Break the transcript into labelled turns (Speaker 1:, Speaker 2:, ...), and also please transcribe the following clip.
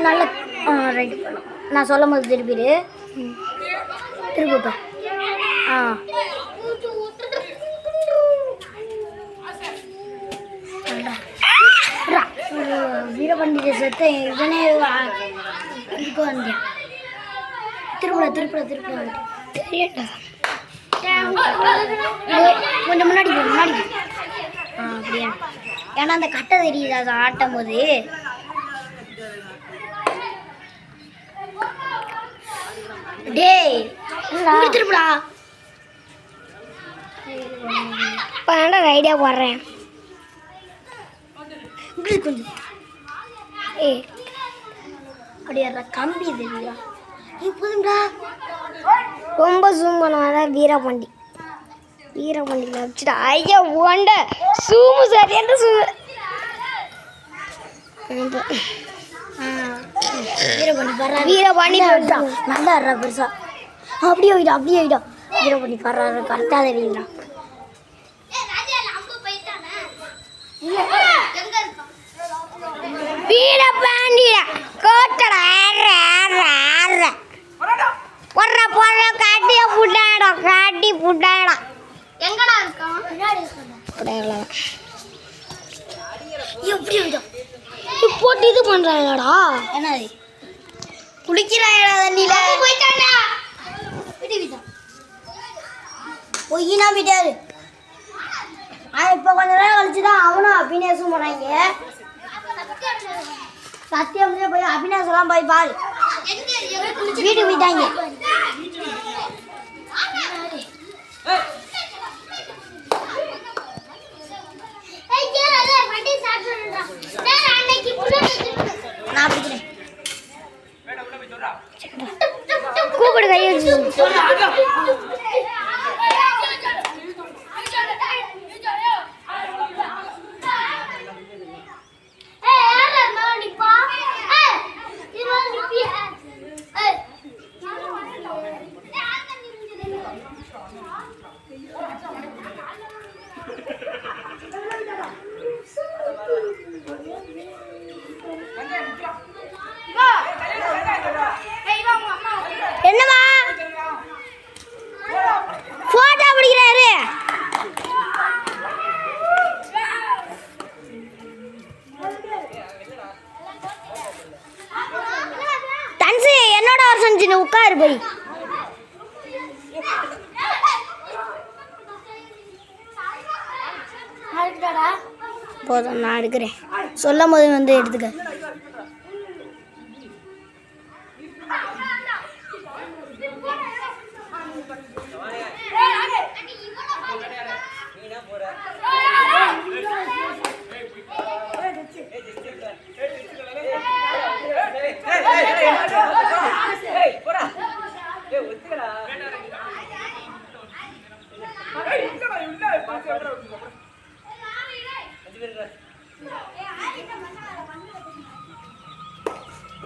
Speaker 1: நல்ல ரைட்டு பண்ணும். நான் சொல்லும் போது திருப்பிடு. திருப்பப்ப வீரபாண்டிய செத்த இவனே இதுக்கு வந்தேன். திருப்பட தெரியல. கொஞ்சம் முன்னாடி அப்படியா? ஏன்னா அந்த கட்டை தெரியுது அதை ஆட்டும் போது. டேய் திருப்படா. இப்போ ஐடியா போடுறேன். கொஞ்சம் அப்படியா கம்பி தெரியுதா? இப்போதுடா ரொம்ப ஜூம் பண்ணுவாங்க. வீரபாண்டியில் வச்சுட்டா. ஐயா ஓண்ட சூமு சரியான சூமு. வீரபாண்டி நல்லா இருறா பெருசா. அப்படியே ஆயிடும். வீரபாண்டி வர்றாரு கரெக்டாக தெரியுங்களா? வீரபாண்டிய கோட்டடா காட்டி புட்டாயிடும். எங்கடா இருக்கான்? போட்டு இது பண்றாங்கடா. என்னது குளிக்கிறாங்கடா தண்ணியில. பொய்னா விட்டாரு. இப்போ கொஞ்ச நேரம் கழிச்சுதான் அவனும் அபிநேசம் போனாங்க. சத்தியம் போய் அபிநேசம்லாம் போய் பாரு. வீட்டுக்கு போயிட்டாங்க. நான் பிடிக்கிறேன். கூப்பிடு கையை வச்சு. என்னமா போட்டோ பிடிக்கிறாரு? தன்சி என்னோட வர செஞ்சு உட்காரு போய். போதும் நான் எடுக்கிறேன். சொல்லும் போது எடுத்துக்க.